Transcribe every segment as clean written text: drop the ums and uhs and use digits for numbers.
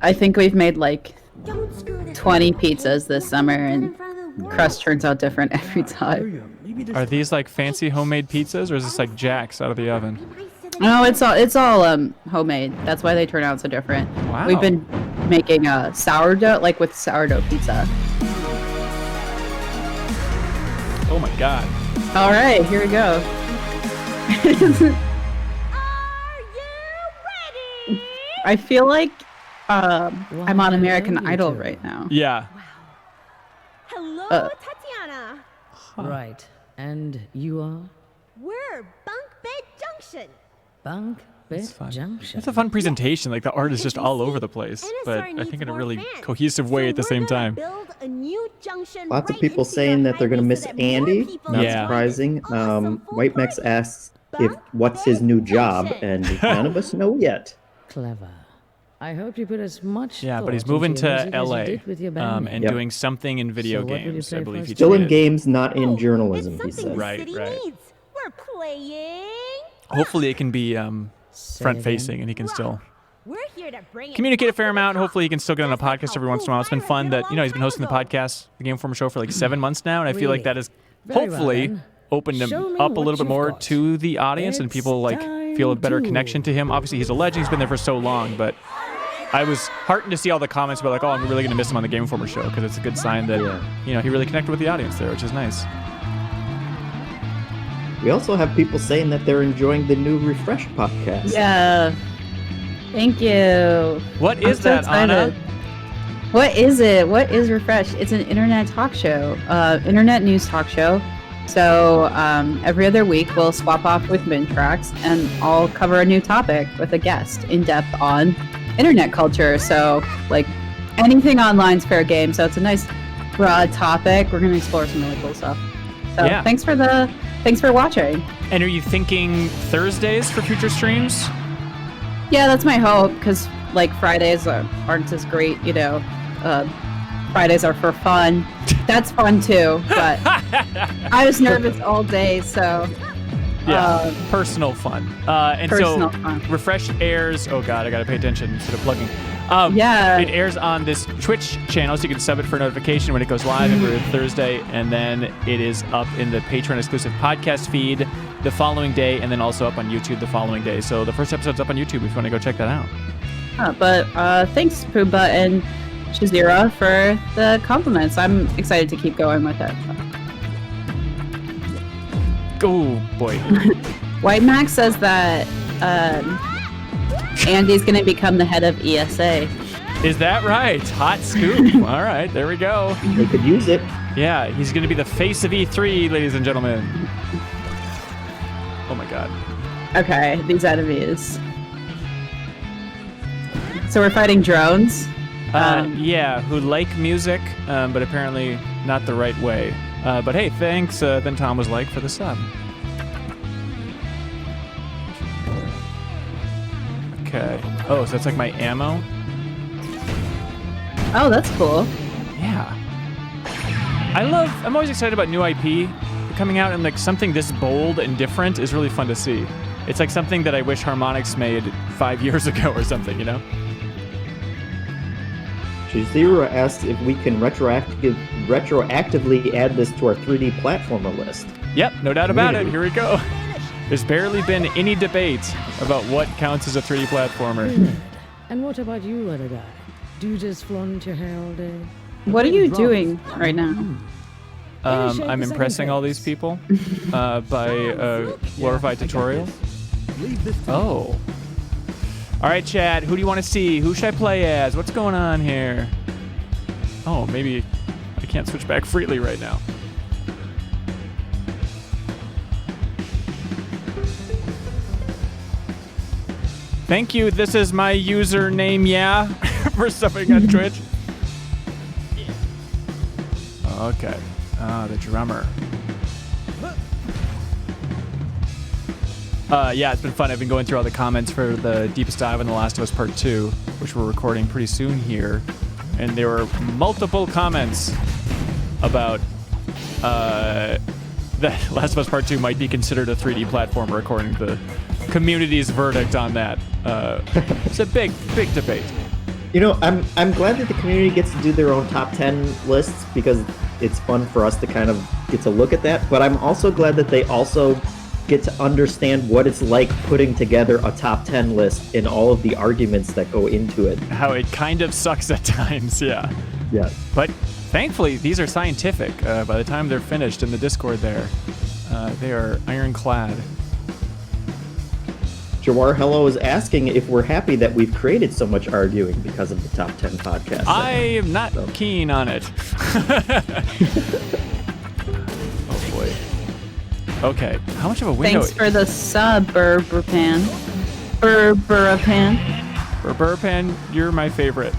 I think we've made like Don't screw this 20 up. pizzas this summer, and crust turns out different every time. Are these like fancy homemade pizzas, or is this like Jaques out of the oven? No, it's all homemade. That's why they turn out so different. Wow. We've been making sourdough, like with sourdough pizza. Oh my god. All right, here we go. Are you ready? I feel like I'm on American Idol right now. Yeah. Hello, Tatiana. Right. And you are? We're Bunk Bed Junction. Bunk Bed Fun. Junction. It's a fun presentation. Like the art is just all over the place, but I think in a really cohesive way at the same time. Lots of people saying that they're going to miss Andy. Not Yeah. surprising. White Mex asks if what's his new job, and none of us know yet. Clever. I hope you put as much. Yeah, but he's thought moving into your to music as you LA did with your band and name. doing something in video So what will you games. play I believe first? he Still in tweeted. games, not in journalism, he said. Right, right. We're playing. Hopefully it can be Say front again. facing and he can still We're here to bring it communicate a back fair to the amount. top. Hopefully he can still get on a Just like podcast how every once in a while. It's been Buel fun did a that, you know, long he's been time hosting the ago. podcast, the Game Informer show for like 7 months now. And I feel like that has Very well, hopefully then. opened him Show me up a what little bit you've more got. to the audience and It's people like feel a better time connection to him. Obviously he's a legend. He's been there for so long, but I was heartened to see all the comments about like, oh, I'm really going to miss him on the Game Informer show because it's a good sign that, you know, he really connected with the audience there, which is nice. We also have people saying that they're enjoying the new Refresh podcast. Yeah. Thank you. What I'm is so that, excited. Anna? What is it? What is Refresh? It's an internet talk show, internet news talk show. So every other week we'll swap off with MinnMax and I'll cover a new topic with a guest in depth on internet culture. So like anything online's fair game. So it's a nice broad topic. We're gonna explore some really cool stuff. So Yeah. thanks for watching. And are you thinking Thursdays for future streams? Yeah, that's my hope, because like Fridays aren't as great, you know. Fridays are for fun. That's fun too, but I was nervous all day, so Yeah, personal fun. And personal so fun. Refresh airs. Oh God, I gotta pay attention instead of plugging. Yeah. It airs on this Twitch channel, so you can sub it for notification when it goes live every Thursday, and then it is up in the Patreon exclusive podcast feed the following day, and then also up on YouTube the following day. So the first episode's up on YouTube if you want to go check that out. But thanks, Pumbaa and Shazira, for the compliments. I'm excited to keep going with it. Oh boy. White Max says that Andy's going to become the head of ESA. Is that right? Hot scoop. All right, there we go. They could use it. Yeah, he's going to be the face of E3, ladies and gentlemen. Oh my God. Okay, these enemies. So we're fighting drones. Yeah, who like music, but apparently not the right way. But hey, thanks, then Tom was like, for the sub. Okay. Oh, so that's like my ammo? Oh, that's cool. Yeah. I'm always excited about new IP coming out, and like something this bold and different is really fun to see. It's like something that I wish Harmonix made 5 years ago or something, you know? Shazira asked if we can retroactively add this to our 3D platformer list. Yep, no doubt about it. Here we go. There's barely been any debate about what counts as a 3D platformer. And what about you, other guy? Do you just flaunt your hair all day? What are you doing right now? I'm impressing all these people by a glorified tutorial. Oh. All right, chat. Who do you want to see? Who should I play as? What's going on here? Oh, maybe I can't switch back freely right now. Thank you. This is my username, yeah, for subbing on Twitch. Okay. The drummer. Yeah, it's been fun. I've been going through all the comments for the Deepest Dive in The Last of Us Part 2, which we're recording pretty soon here. And there were multiple comments about that Last of Us Part 2 might be considered a 3D platformer according to the community's verdict on that. It's a big debate. You know, I'm glad that the community gets to do their own top 10 lists because it's fun for us to kind of get to look at that. But I'm also glad that they also get to understand what it's like putting together a top 10 list and all of the arguments that go into it. How it kind of sucks at times, yeah. Yeah. But thankfully, these are scientific. By the time they're finished in the Discord there, they are ironclad. Jawarhello is asking if we're happy that we've created so much arguing because of the top 10 podcast. I am not keen on it. Oh boy. Okay, how much of a window? Thanks for the sub, Burburpan. Burburpan. Burburpan, you're my favorite.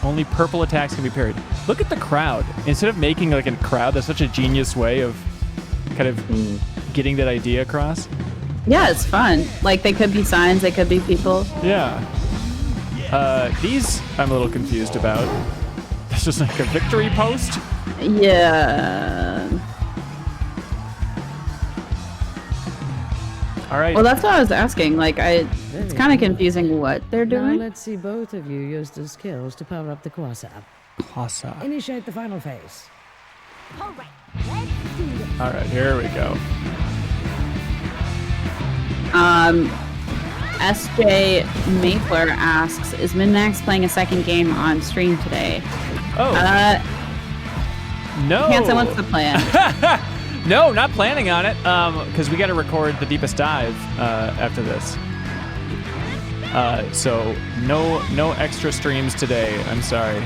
Only purple attacks can be parried. Look at the crowd. Instead of making like a crowd, that's such a genius way of kind of getting that idea across. Yeah, it's fun. Like, they could be signs, they could be people. Yeah. These I'm a little confused about. This is like a victory post? Yeah. All right. Well, that's what I was asking. Like, it's kind of confusing what they're Now doing. let's see both of you use the skills to power up the quasar. Quasar. Initiate the final phase. All right, let's do this. All right, here we go. SJ Mapler asks, is MinnMax playing a second game on stream today? Oh. No. Hanson, what's the plan? No, not planning on it. Because we got to record the deepest dive after this. So no extra streams today. I'm sorry,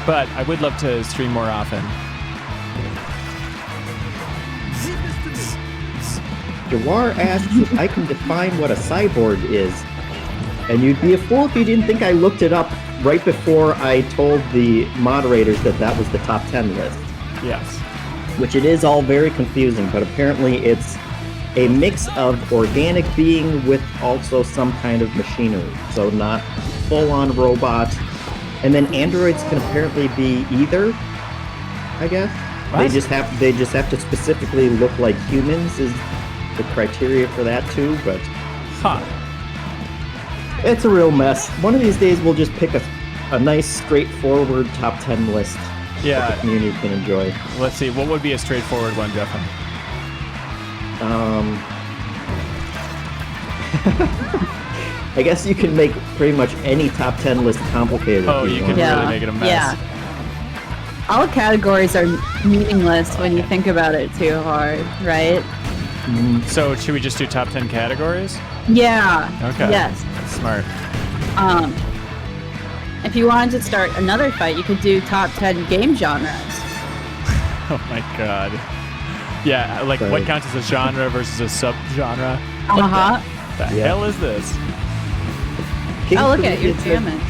but I would love to stream more often. Jawar asks if I can define what a cyborg is. And you'd be a fool if you didn't think I looked it up right before I told the moderators that that was the top 10 list. Yes. Which it is all very confusing, but apparently it's a mix of organic being with also some kind of machinery. So not full-on robot. And then androids can apparently be either, I guess. What? They just have to specifically look like humans is the criteria for that too, but it's a real mess. One of these days we'll just pick a nice straightforward top 10 list that the community can enjoy. Let's see, what would be a straightforward one, Jeff? I guess you can make pretty much any top 10 list complicated. Oh, you can really make it a mess. Yeah. All categories are meaningless when you think about it too hard, right? So should we just do top 10 categories? Yeah. Okay. Yes. That's smart. If you wanted to start another fight, you could do top 10 game genres. Oh my god. Yeah, like what counts as a genre versus a sub-genre? Uh-huh. The hell is this? Oh, look at it, you're jamming.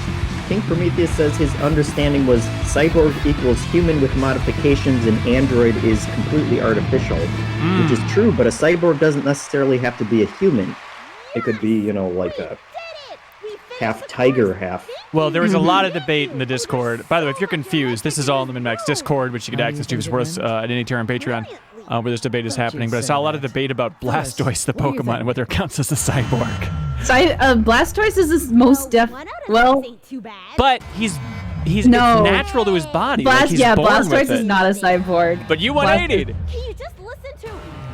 King Prometheus says his understanding was cyborg equals human with modifications and android is completely artificial, which is true, but a cyborg doesn't necessarily have to be a human. It could be, like a half tiger, half... Well, there was a lot of debate in the Discord. By the way, if you're confused, this is all in the MinnMax Discord, which you get access to for us at any tier on Patreon, where this debate is happening. But I saw a lot of debate about Blastoise, the Pokemon, and whether it counts as a cyborg. Blastoise is his most but he's it's natural to his body. He's born Blastoise with it. is not a cyborg. But you 180'd. Can you just listen to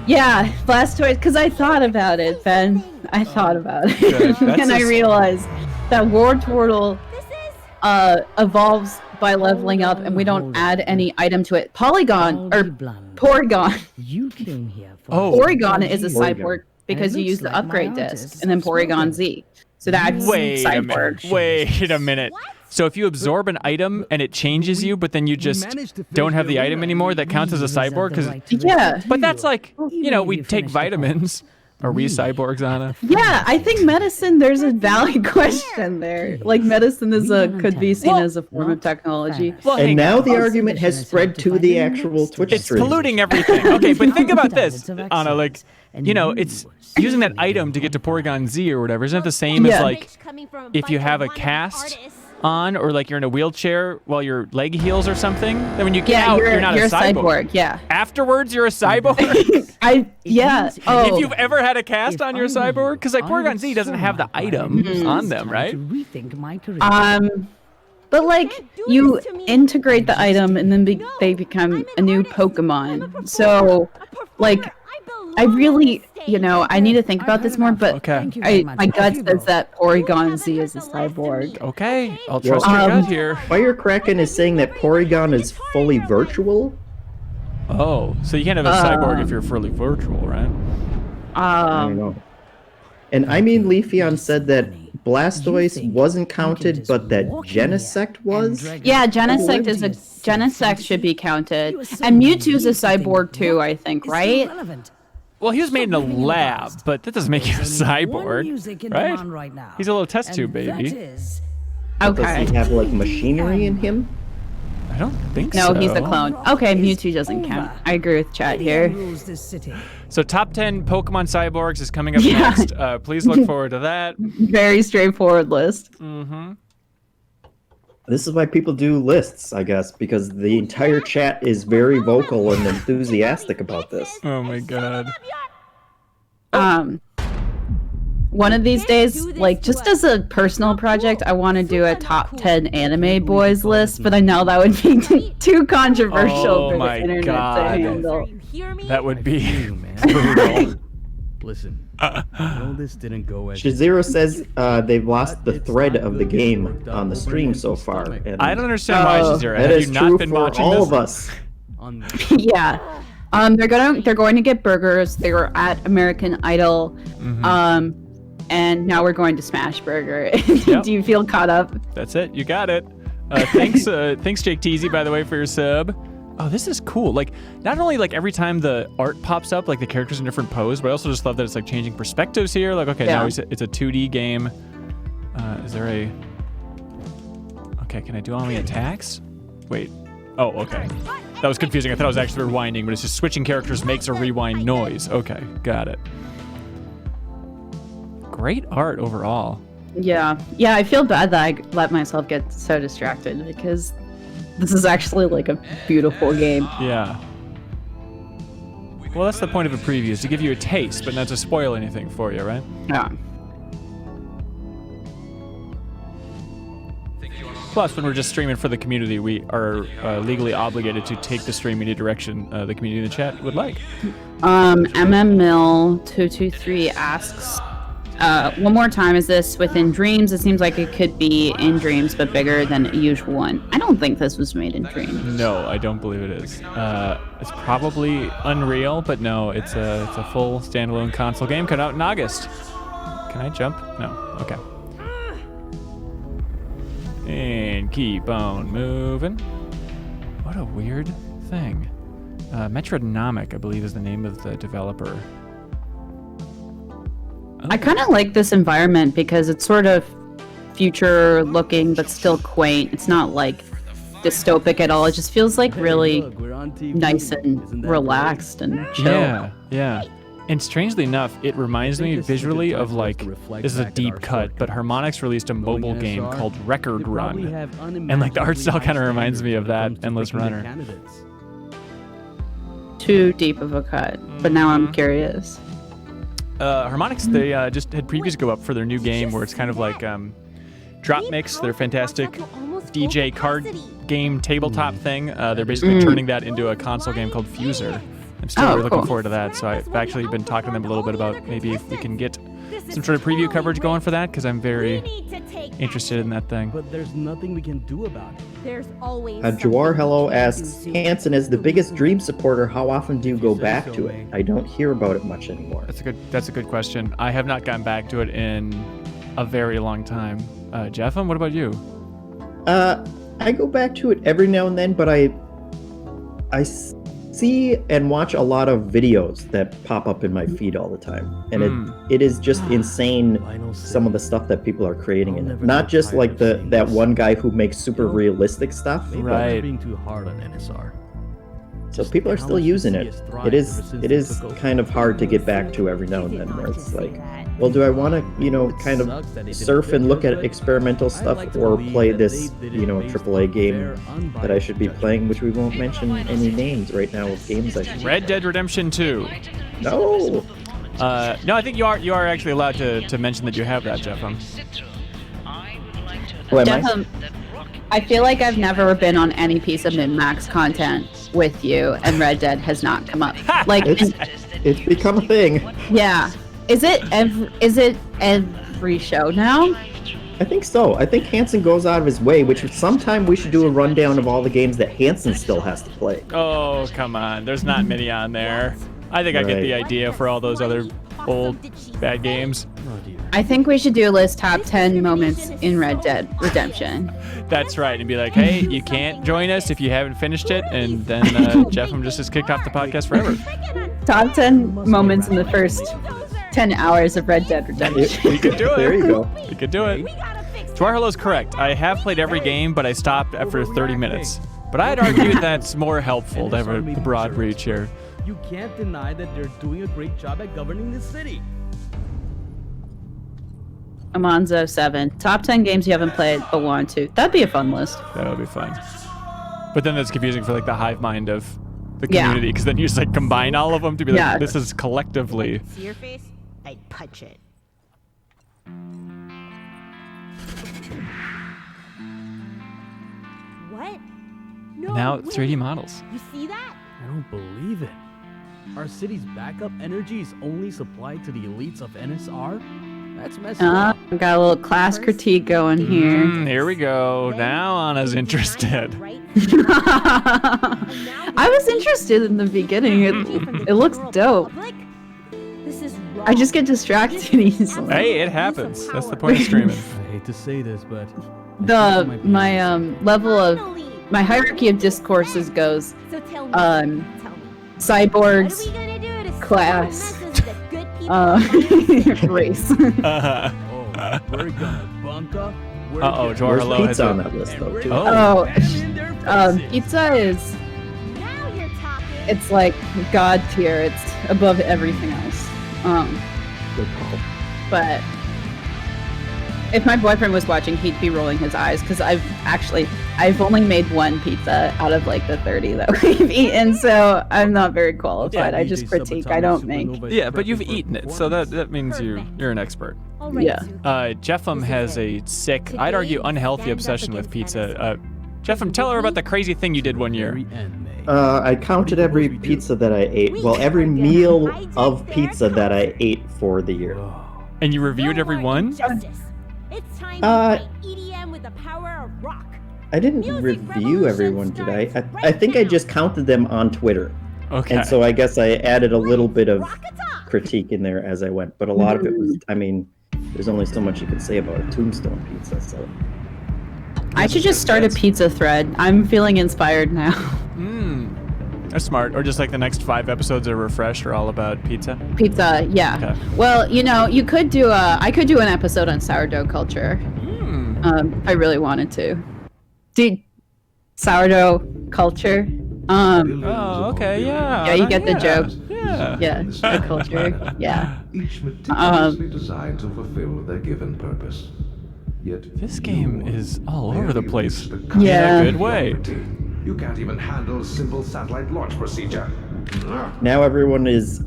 Yeah, Blastoise, because I thought about it, Ben. I thought about it. Good. And I realized that Wartortle evolves by leveling up, and we don't add any item to it. Porygon. You came here for Porygon is a cyborg because you use the upgrade disc, and then Porygon Z. So that's cyborg. Wait a minute. So if you absorb an item and it changes you, but then you just don't have the item anymore, that counts as a cyborg? But that's like, we take vitamins. Are we cyborgs, Anna? Yeah, I think medicine, there's a valid question there. Like, medicine could be seen as a form of technology. Well, and now the argument has spread to the actual Twitch stream. It's polluting everything. Okay, but think about this, Anna. It's using that item to get to Porygon Z or whatever. Isn't it the same as, if you have a cast on, or like you're in a wheelchair while your leg heals or something, then when you get out, you're not a cyborg. Yeah. Afterwards, you're a cyborg. If you've ever had a cast on your cyborg, because like Porygon Z doesn't have the items on them, right? But like you integrate the item and then they become a new Pokemon. So like I really, I need to think about this more, but my gut says that Porygon Z is a cyborg. Okay, I'll trust your gut here. Firecracken is saying that Porygon is fully virtual. Oh, so you can't have a cyborg if you're fully virtual, right? I don't know. And Leafeon said that Blastoise wasn't counted, but that Genesect was? Yeah, Genesect should be counted. And Mewtwo's a cyborg too, I think, right? Well, he was made in a lab, but that doesn't make you a cyborg, right? He's a little test tube baby. Okay. Does he have like machinery in him? I don't think so. No, he's a clone. Okay, Mewtwo doesn't count. I agree with chat here. So top 10 Pokemon cyborgs is coming up next. Please look forward to that. Very straightforward list. Mm-hmm. This is why people do lists, I guess, because the entire chat is very vocal and enthusiastic about this. Oh my god. One of these days, like just as a personal project, I want to do a top 10 anime boys list, but I know that would be too controversial for the internet to handle. That would be brutal. Listen, all this didn't go as Shizero says they've lost the thread of the game on the stream so far. And I don't understand why, Shizero. That Have is you not true been for watching all this? of us. Yeah. They're going to get burgers. They were at American Idol. And now we're going to Smash Burger. Yep. Do you feel caught up? That's it. You got it. Thanks, Jake Teasy, by the way, for your sub. Oh, this is cool. Like, not only like every time the art pops up, like the character's in a different pose, but I also just love that it's like changing perspectives here. Like, okay, now it's a 2D game. Is there a... Okay, can I do all my attacks? Wait. Oh, okay. That was confusing. I thought I was actually rewinding, but it's just switching characters makes a rewind noise. Okay, got it. Great art overall. Yeah, I feel bad that I let myself get so distracted because this is actually like a beautiful game. Yeah. Well, that's the point of a preview, is to give you a taste, but not to spoil anything for you, right? Yeah. Plus, when we're just streaming for the community, we are legally obligated to take the stream any direction the community in the chat would like. MMMill223 asks, one more time, is this within Dreams? It seems like it could be in Dreams, but bigger than a usual one. I don't think this was made in Dreams. No, I don't believe it is. It's probably Unreal, but no, it's a full standalone console game coming out in August. Can I jump? No. Okay. And keep on moving. What a weird thing. Metronomic, I believe, is the name of the developer. I kind of like this environment because it's sort of future looking but still quaint. It's not like dystopic at all. It just feels like really nice and relaxed and chill. Yeah. And strangely enough, it reminds me visually of like, this is a deep cut, but Harmonix released a mobile game called Record Run. And like the art style kind of reminds me of that Endless Runner. Too deep of a cut, but now I'm curious. Harmonix, they just had previews go up for their new game where it's kind of like Drop Mix, their fantastic DJ card game tabletop thing. They're basically turning that into a console game called Fuser. I'm still really looking forward to that. So I've actually been talking to them a little bit about maybe if we can get some sort of preview coverage going for that, because I'm very interested in that thing. But there's nothing we can do about it. There's always Jawarhello asks, Hanson, as the biggest Dream supporter, how often do you go back to it? I don't hear about it much anymore. That's a good question. I have not gone back to it in a very long time. Jeffem, what about you? I go back to it every now and then, but I see and watch a lot of videos that pop up in my feed all the time, and it is just insane some of the stuff that people are creating in it. Not just like that one guy who makes super realistic stuff, right? Being too hard on NSR. So people are still using it. It is kind of hard to get back to every now and then, where it's like well, do I want to, kind of surf and look at experimental stuff or play this, AAA game that I should be playing, which we won't mention any names right now of games I should. Red Dead Redemption 2. No. No, I think you are actually allowed to mention that you have that, Jeff. Who am Jeff, I feel like I've never been on any piece of MinnMax content with you, and Red Dead has not come up. Like, it's become a thing. Yeah. Is it every show now? I think so. I think Hansen goes out of his way, which sometime we should do a rundown of all the games that Hansen still has to play. Oh, come on. There's not many on there. I think I get the idea for all those other old bad games. I think we should do a list top 10 moments in Red Dead Redemption. That's right. And be like, hey, you can't join us if you haven't finished it. And then Jeff just is kicked off the podcast forever. Top 10 moments in the first 10 hours of Red Dead Redemption. We could do it. There you go. We could do it. Jawarhello's correct. I have played every game, but I stopped after 30 minutes. But I'd argue that's more helpful to have a broad reach here. You can't deny that they're doing a great job at governing this city. Amonzo 7. Top 10 games you haven't played but want to. That'd be a fun list. That would be fun. But then that's confusing for the hive mind of the community, because then you just combine all of them to be like, this is collectively. See your face? I'd punch it. What? No Now way. 3D models. You see that? I don't believe it. Our city's backup energy is only supplied to the elites of NSR? That's messed up. Got a little class critique going here. Here we go. Now Anna's interested. I was interested in the beginning. It looks dope. I just get distracted easily. Hey, it happens. That's the point of streaming. I hate to say this, but my level of my hierarchy of discourses goes cyborgs, class, race. We're gonna bunker. Uh-oh, Jawarhello has on that list though too. Pizza is it's like god tier. It's above everything else. Good call. But if my boyfriend was watching, he'd be rolling his eyes because I've only made one pizza out of the 30 that we've eaten, so I'm not very qualified. I just critique. I don't make. Yeah, but you've eaten it, so that means you're an expert. Yeah. Jeffem has a sick, I'd argue, unhealthy obsession with pizza. Jeffem, tell her about the crazy thing you did one year. I counted every pizza that I ate. Well, every meal of pizza that I ate for the year. And you reviewed every one? It's time to play EDM with the power of rock. I didn't review everyone, did I? I think I just counted them on Twitter. Okay. And so I guess I added a little bit of critique in there as I went. But a lot of it was, there's only so much you can say about a Tombstone pizza, so. I should just start a pizza thread. I'm feeling inspired now. That's smart. Or just the next 5 episodes of Refresh are all about pizza. Pizza, yeah. Okay. Well, you could do I could do an episode on sourdough culture. I really wanted to. Dude, sourdough culture. Oh, okay, yeah. Yeah, you get the joke. Yeah. Yeah, the culture. Yeah. Each meticulously designed to fulfill their given purpose. Yet this game is all over the place. Yeah. In a good way. You can't even handle simple satellite launch procedure. Now everyone is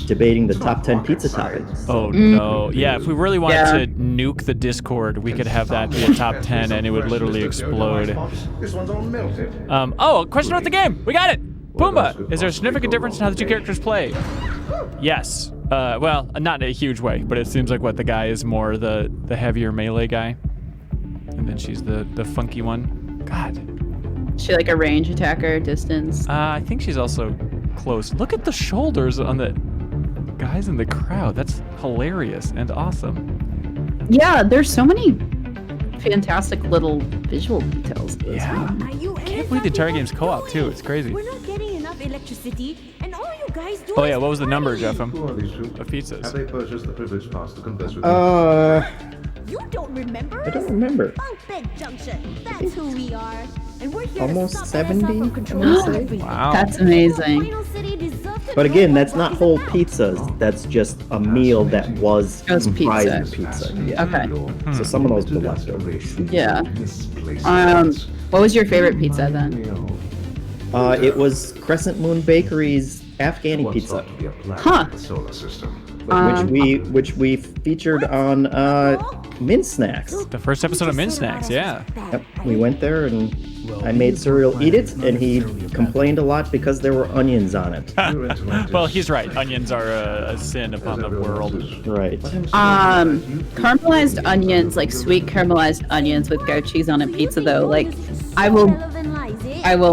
debating the top 10 pizza toppings. Oh no. Yeah, if we really wanted to nuke the Discord, we could have that be a top 10 and it would literally explode. This one's all melted. A question about the game. We got it. Pumbaa, is there a significant difference in how the two characters play? Yes. Well, not in a huge way, but it seems like the guy is more the heavier melee guy. And then she's the funky one. God. Is she a range attacker, distance? I think she's also close. Look at the shoulders on the guys in the crowd. That's hilarious and awesome. Yeah, there's so many fantastic little visual details. Yeah. I can't believe the entire game's co-op too. It's crazy. We're not getting enough electricity, and all you guys do. Oh yeah, what was the number, Jeffem? Who are these two? Of pizzas. Have they purchased the privilege pass to converse with you? You don't remember? I don't remember. Bunk Bed Junction. That's who we are. And we're here almost to 70, from I control wanna say. Wow. That's amazing. Final city deserves to But again, know that's not whole pizzas. That's just a meal that was Just comprised pizza. of pizza. Yeah. Okay. So some of those were leftovers. Yeah. What was your favorite pizza then? It was Crescent Moon Bakery's Afghani pizza, Huh. which we featured on MinnMax. The first episode of MinnMax, yeah. Yep, we went there and I made Serial eat it, and he complained a lot because there were onions on it. Well, he's right. Onions are a sin upon the world. Right. Caramelized onions, like sweet caramelized onions with goat cheese on a pizza, though. Like, I will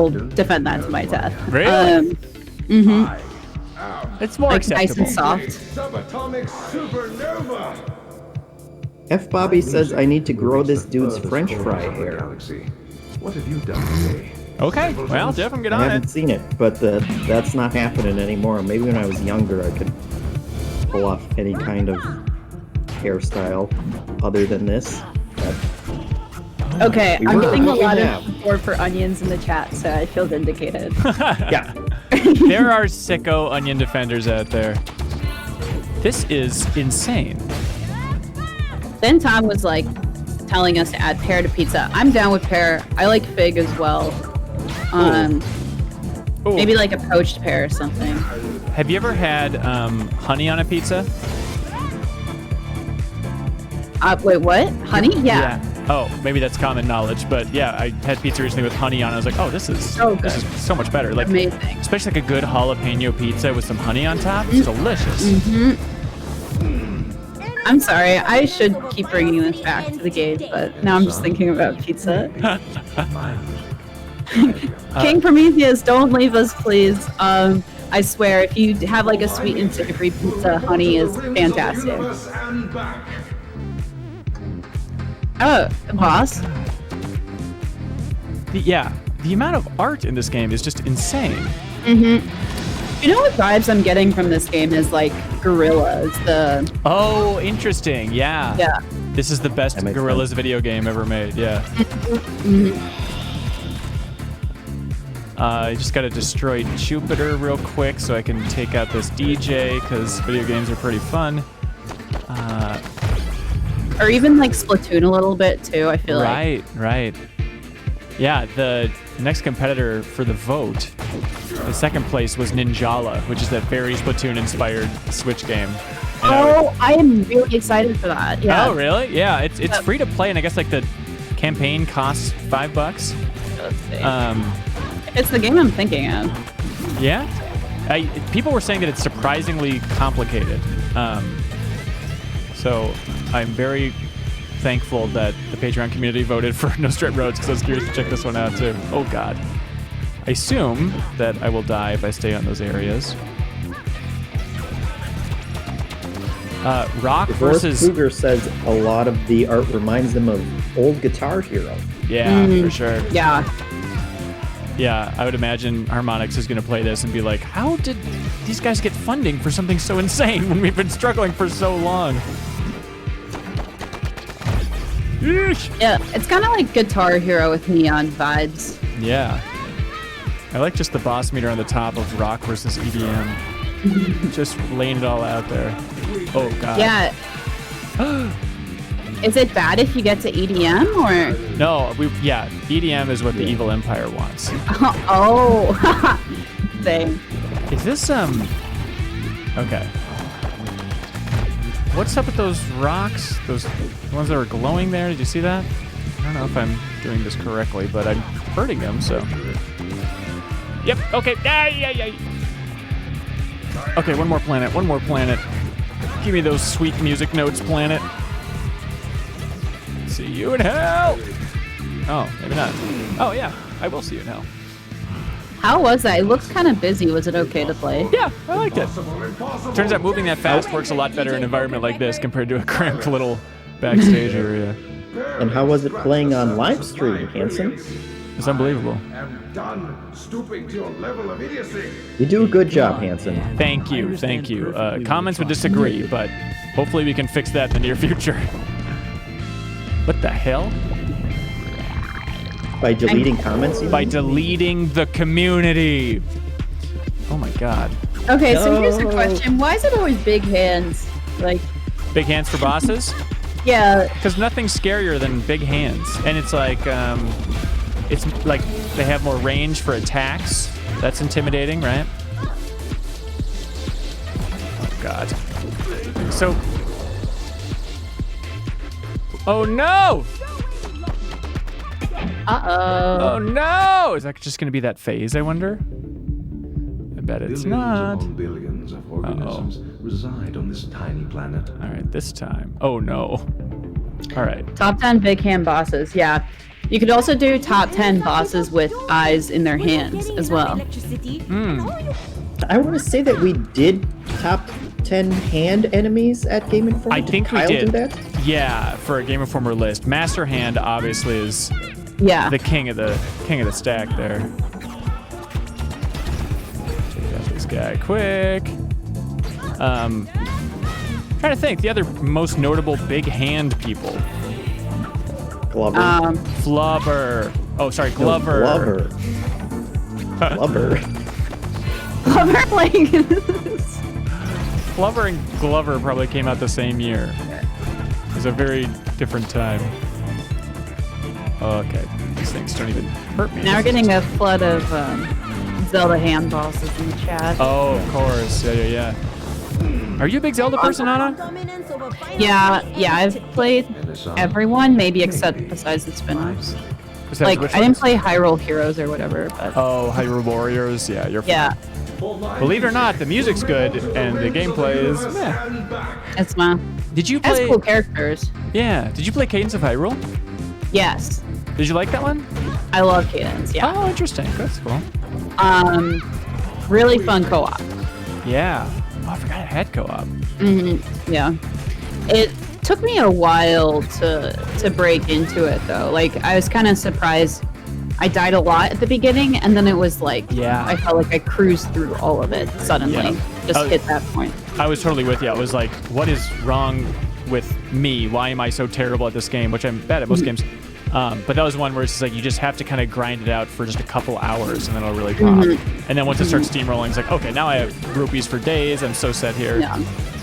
defend that to my death. Really? Mm-hmm. It's more Like nice acceptable. and soft. Subatomic supernova. F. Bobby says I need to grow this dude's French fry hair. Galaxy. What have you done today? Okay, well, definitely get I on haven't it. seen it, but that's not happening anymore. Maybe when I was younger, I could pull off any kind of hairstyle other than this. But Okay, We I'm were. getting a We lot have. of support for onions in the chat, so I feel vindicated. yeah, There are sicko onion defenders out there. This is insane. Then Tom was like telling us to add pear to pizza. I'm down with pear. I like fig as well. Ooh. Maybe like a poached pear or something. Have you ever had honey on a pizza? Wait, what? Honey? Yeah. Oh, maybe that's common knowledge, but yeah, I had pizza recently with honey on it. I was like, oh, this is So good. so much better. Like, Amazing. especially like a good jalapeno pizza with some honey on top. It's delicious. I'm sorry. I should keep bringing this back to the game, but now I'm just thinking about pizza. King Prometheus, don't leave us, please. I swear, if you have like a sweet and savory pizza, honey is fantastic. Oh, boss. The amount of art in this game is just insane. You know what vibes I'm getting from this game is like Gorillas. Oh, interesting. Yeah. Yeah. This is the best That makes Gorillas video game ever made. Yeah. I just got to destroy Jupiter real quick so I can take out this DJ because video games are pretty fun. Or even like Splatoon a little bit too, I feel like. Right. Yeah, the next competitor for the vote, the second place was Ninjala, which is that very Splatoon-inspired Switch game. And I am really excited for that. Yeah. Oh, really? Yeah, it's free to play, and I guess like the campaign costs $5. Let's see. It's the game I'm thinking of. Yeah? People were saying that it's surprisingly complicated. So I'm very thankful that the Patreon community voted for No Straight Roads because I was curious to check this one out too. Oh God. I assume that I will die if I stay on those areas. Rock versus... Cougar says a lot of the art reminds them of old Guitar Hero. Yeah, for sure. Yeah. Yeah, I would imagine Harmonix is going to play this and be like, how did these guys get funding for something so insane when we've been struggling for so long? Yeesh. Yeah, it's kind of like Guitar Hero with neon vibes. Yeah. I like just the boss meter on the top of Rock versus EDM. Just laying it all out there. Oh, God. Yeah. Is it bad if you get to EDM or? No, EDM is what the Evil Empire wants. Oh. Same. Is this, okay. What's up with those rocks? Those ones that were glowing there? Did you see that? I don't know if I'm doing this correctly, but I'm hurting them, so. Yep, okay. Yeah. Okay, one more planet. Give me those sweet music notes, planet. See you in hell! Oh, maybe not. Oh, yeah, I will see you in hell. How was that? It looked kind of busy. Was it okay to play? Yeah, I liked it. Turns out moving that fast works a lot better in an environment like this compared to a cramped little backstage area. And how was it playing on live stream, Hanson? It's unbelievable. I'm done stooping to your level of idiocy. You do a good job, Hanson. Thank you. Comments would disagree, but hopefully we can fix that in the near future. What the hell? By deleting comments? By deleting the community. Oh my god. Okay, so here's the question. Why is it always big hands? Like, big hands for bosses? Yeah. Because nothing's scarier than big hands. And it's like they have more range for attacks. That's intimidating, right? Oh god. So... Oh no! Uh-oh. Oh no! Is that just going to be that phase, I wonder? I bet it's not. Billions upon billions of organisms reside on this tiny planet. All right, this time. Oh no. All right. Top 10 big hand bosses, yeah. You could also do top 10 bosses with eyes in their hands as well. I want to say that we did top 10 hand enemies at Game Informer. I think we Kyle did. do that? Yeah, for a Game Informer list. Master Hand obviously is the king of the stack there. Take out this guy quick. Trying to think the other most notable big hand people. Glover. Flubber. Oh, sorry, Glover. Glover. Glover. Glover playing Flubber and Glover probably came out the same year. It was a very different time. Okay, these things don't even hurt me. Now we're getting a flood of Zelda hand bosses in the chat. Oh, of course. Yeah. Are you a big Zelda person, Anna? Yeah, I've played everyone, maybe besides the spin-offs. Like, I didn't play Hyrule Heroes or whatever, but... Oh, Hyrule Warriors, yeah, you're fine. Yeah. Believe it or not, the music's good, and the gameplay is meh. It's fun. Did you play... Has cool characters. Yeah. Did you play Cadence of Hyrule? Yes. Did you like that one? I love Cadence, yeah. Oh, interesting. That's cool. Really fun co-op. Yeah. Oh, I forgot it had co-op. Mm-hmm. Yeah. It took me a while to break into it, though. Like, I was kind of surprised. I died a lot at the beginning, and then it was like, I felt like I cruised through all of it suddenly. Yeah. Just hit that point. I was totally with you. I was like, what is wrong with me? Why am I so terrible at this game? Which I'm bad at most games. But that was one where it's just like, you just have to kind of grind it out for just a couple hours, and then it'll really pop. And then once it starts steamrolling, it's like, okay, now I have rupees for days. I'm so set here.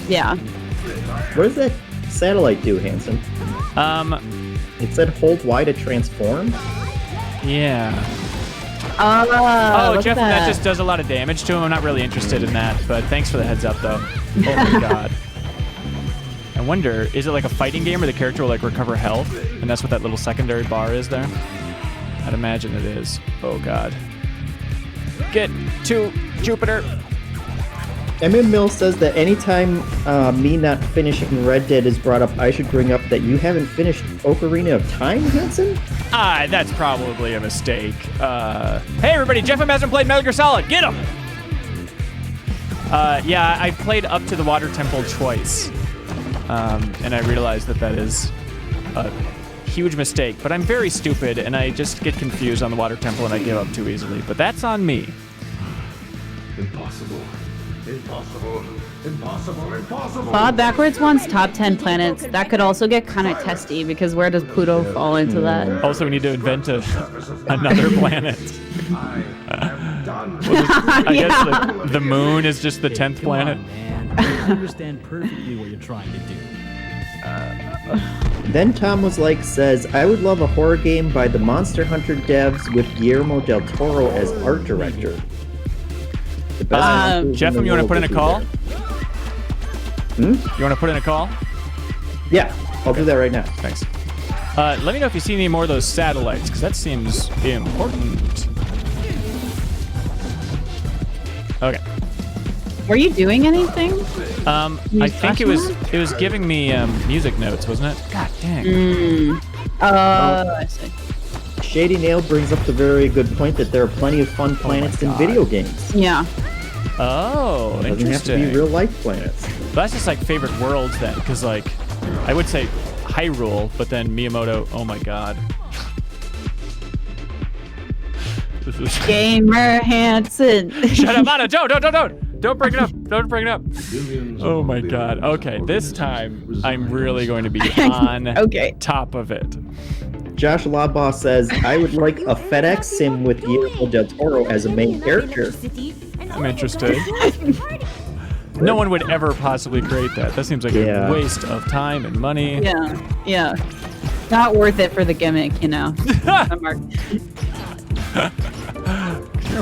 Yeah. What does that satellite do, Hanson? It said hold Y to transform? Yeah. Oh, Jeff, that just does a lot of damage to him. I'm not really interested in that, but thanks for the heads up, though. Oh my god. I wonder, is it like a fighting game where the character will like recover health? And that's what that little secondary bar is there? I'd imagine it is. Oh god. Get to Jupiter. M.M. Mill says that anytime me not finishing Red Dead is brought up, I should bring up that you haven't finished Ocarina of Time, Hanson? That's probably a mistake. Hey everybody, Jeff M. hasn't played Metal Gear Solid. Get him! Yeah, I played up to the Water Temple twice. And I realized that is a huge mistake. But I'm very stupid, and I just get confused on the Water Temple, and I give up too easily. But that's on me. Impossible. Bob Backwards wants top 10 planets. That could also get kind of testy, because where does Pluto fall into that? Also, we need to invent another planet. I guess the moon is just the 10th planet. I understand perfectly what you're trying to do. Then Tom was like, says, I would love a horror game by the Monster Hunter devs with Guillermo del Toro as art director. Jeff, you want to put in a call? You want to put in a call? Yeah, I'll do that right now. Thanks. Let me know if you see any more of those satellites, because that seems important. Okay. Were you doing anything? I think it was giving me music notes, wasn't it? God dang. I see. Shady Nail brings up the very good point that there are plenty of fun planets in video games. Yeah. Oh, it doesn't have to be real life planets. But that's just like favorite worlds then, because like I would say Hyrule, but then Miyamoto. Oh my god. Gamer Hanson. Shut up, Anna! Don't bring it up! Don't bring it up! Oh my god. Okay, this time I'm really going to be on top of it. Josh Labaugh says, I would like a FedEx sim with Guillermo del Toro as a main character. I'm interested. No one would ever possibly create that. That seems like a waste of time and money. Yeah. Not worth it for the gimmick, you know.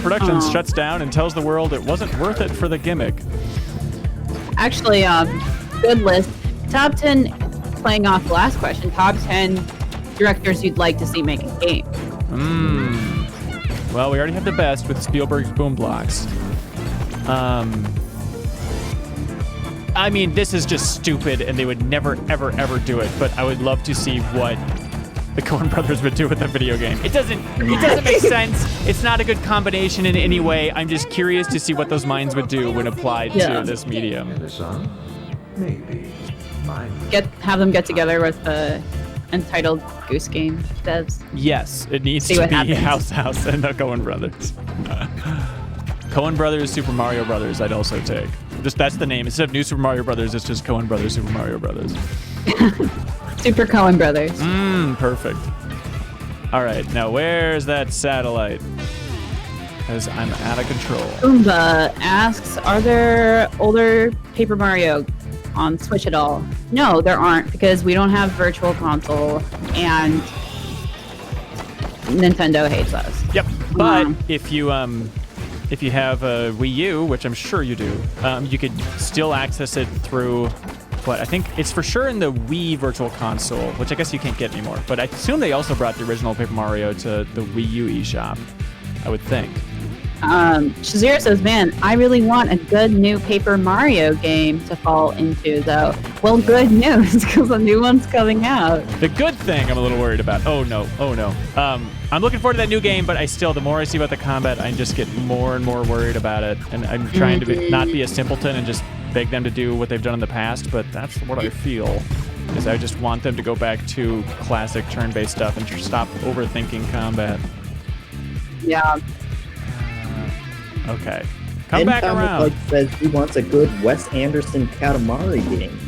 Productions shuts down and tells the world it wasn't worth it for the gimmick. Actually, good list. Top 10, playing off the last question, top 10 directors you'd like to see make a game. Well, we already have the best with Spielberg's Boom Blocks. I mean, this is just stupid, and they would never, ever, ever do it. But I would love to see what the Coen brothers would do with the video game. It doesn't make sense. It's not a good combination in any way. I'm just curious to see what those minds would do when applied to this medium. Maybe. Have them get together with the entitled Goose Game devs. Yes, it needs to be House and the Coen brothers. Coen Brothers, Super Mario Brothers, I'd also take. Just that's the name. Instead of New Super Mario Brothers, it's just Coen Brothers, Super Mario Brothers. Super Coen Brothers. Perfect. All right, now where's that satellite? Because I'm out of control. Oomba asks, are there older Paper Mario on Switch at all? No, there aren't, because we don't have Virtual Console, and Nintendo hates us. Yep, but if you have a Wii U, which I'm sure you do, you could still access it through, I think it's for sure in the Wii Virtual Console, which I guess you can't get anymore. But I assume they also brought the original Paper Mario to the Wii U eShop, I would think. Shazira says, man, I really want a good new Paper Mario game to fall into, though. Well, good news, because a new one's coming out. The good thing I'm a little worried about. Oh, no. I'm looking forward to that new game, but the more I see about the combat, I just get more and more worried about it. And I'm trying to not be a simpleton and just beg them to do what they've done in the past, but that's what I feel. Is I just want them to go back to classic turn-based stuff and stop overthinking combat. Yeah. Okay. Come back around. Says he wants a good Wes Anderson Katamari game.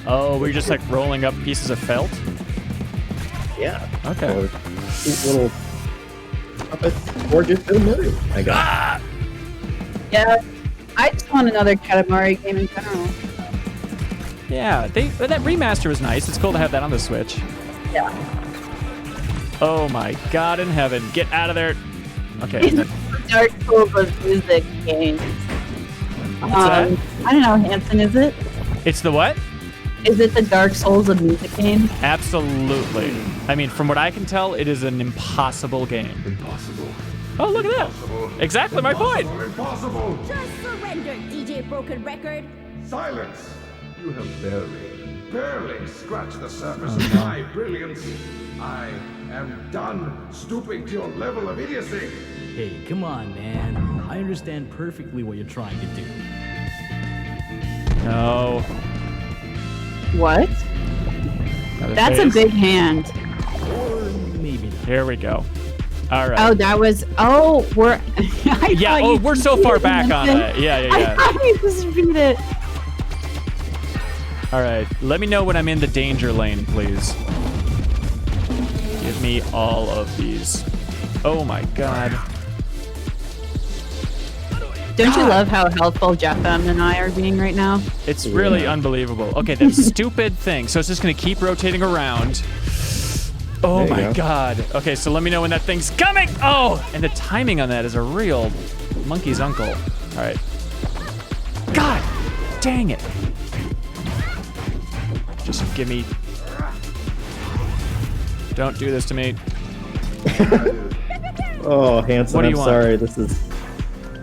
Oh, we're just like rolling up pieces of felt? Yeah. Okay. Or cute little puppets, or just Bill Murray, I guess. Yeah. I just want another Katamari game in general. Yeah, that remaster was nice. It's cool to have that on the Switch. Yeah. Oh my God in heaven. Get out of there. Okay. Dark Souls of music game. What's that? I don't know, Hanson, is it? It's the what? Is it the Dark Souls of music game? Absolutely. I mean, from what I can tell, it is an impossible game. Impossible. Oh, look at that. Exactly my point. Impossible. Just surrender, DJ Broken Record. Silence. You have barely scratched the surface of my brilliance. I am done stooping to your level of idiocy. Hey, come on, man. I understand perfectly what you're trying to do. No. What? That's a big hand. Or maybe not. Here we go. All right. Oh, that was. Oh, we're. We're so far back on that. Yeah. I thought you just beat it. All right. Let me know when I'm in the danger lane, please. Give me all of these. Oh my God. Don't you love how helpful Jeff and I are being right now? It's really unbelievable. Okay, that stupid thing. So it's just going to keep rotating around. Oh my God. Okay, so let me know when that thing's coming. Oh, and the timing on that is a real monkey's uncle. All right. God dang it. Just give me. Don't do this to me. Oh, Hanson, I'm sorry.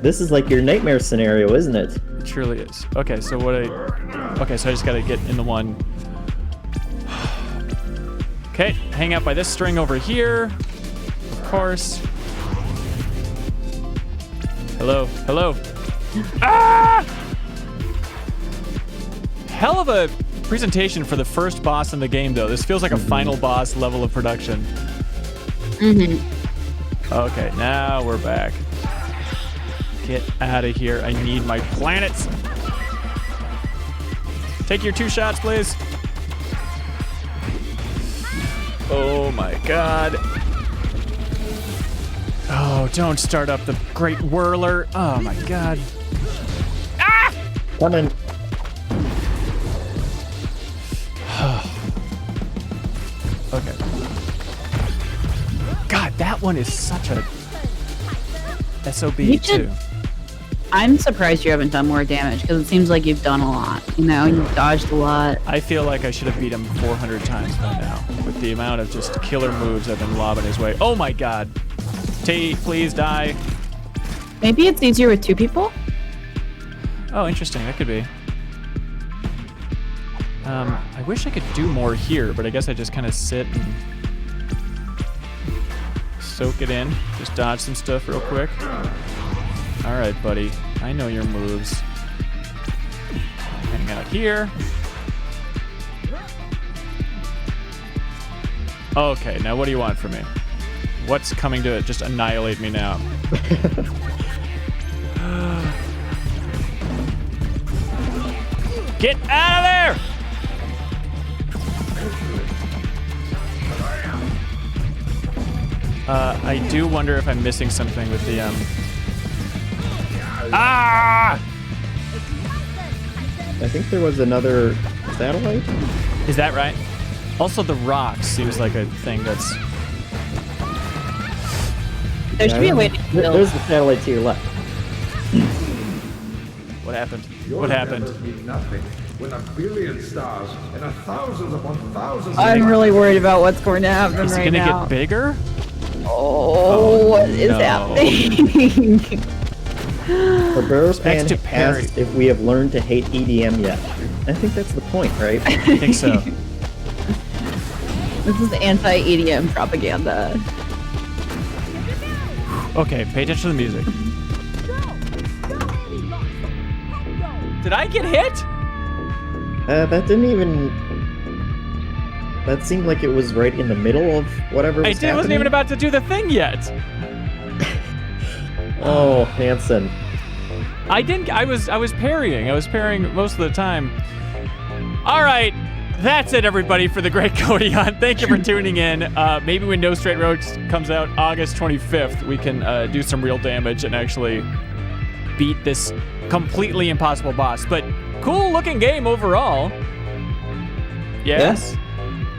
This is like your nightmare scenario, isn't it? It truly is. Okay, so okay, so I just gotta get in the one. Okay, hang out by this string over here. Of course. Hello. Ah! Hell of a presentation for the first boss in the game, though. This feels like a final boss level of production. Okay, now we're back. Get out of here. I need my planets. Take your 2 shots, please. Oh my God. Oh, don't start up the Great Whirler. Oh my God. Ah! Coming. Okay. God, that one is such a SOB too. I'm surprised you haven't done more damage because it seems like you've done a lot. You know, you've dodged a lot. I feel like I should have beat him 400 times by now with the amount of just killer moves I've been lobbing his way. Oh my God. T, please die. Maybe it's easier with 2 people? Oh, interesting. That could be. I wish I could do more here, but I guess I just kind of sit and soak it in. Just dodge some stuff real quick. All right, buddy. I know your moves. Hang out here. Okay, now what do you want from me? What's coming to just annihilate me now? Get out of there! I do wonder if I'm missing something with the, Ah! I think there was another satellite. Is that right? Also, the rocks seems like a thing that's... There should be a way to kill. There's the satellite to your left. What happened? Your What happened? endeavors mean nothing when a billion stars and a thousands upon thousands. I'm really worried about what's going to happen Is it right gonna now. get bigger? Oh, what is no. happening? The Barrow's That's fan to parry. asked if we have learned to hate EDM yet. I think that's the point, right? I think so. This is anti-EDM propaganda. Okay, pay attention to the music. Did I get hit? That didn't even... That seemed like it was right in the middle of whatever was I wasn't even about to do the thing yet. Oh, Hanson. I didn't. I was parrying. I was parrying most of the time. All right, that's it, everybody, for the Great GOTY Hunt. Thank you for tuning in. Maybe when No Straight Roads comes out August 25th, we can do some real damage and actually beat this completely impossible boss. But cool looking game overall. Yes.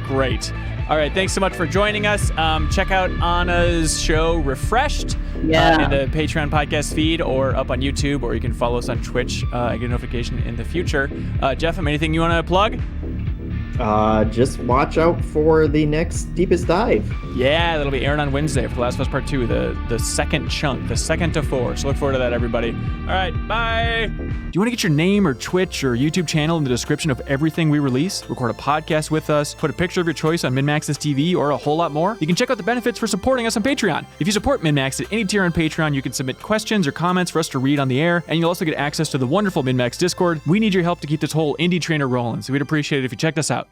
Great. All right, thanks so much for joining us. Check out Anna's show, Refreshed, in the Patreon podcast feed or up on YouTube, or you can follow us on Twitch and get a notification in the future. Jeff, anything you want to plug? Just watch out for the next Deepest Dive. Yeah, that'll be airing on Wednesday for The Last of Us Part 2, the second chunk, the 2nd to 4. So look forward to that, everybody. All right, bye. Do you want to get your name or Twitch or YouTube channel in the description of everything we release? Record a podcast with us, put a picture of your choice on MinnMax's TV, or a whole lot more? You can check out the benefits for supporting us on Patreon. If you support MinnMax at any tier on Patreon, you can submit questions or comments for us to read on the air, and you'll also get access to the wonderful MinnMax Discord. We need your help to keep this whole indie trainer rolling, so we'd appreciate it if you checked us out.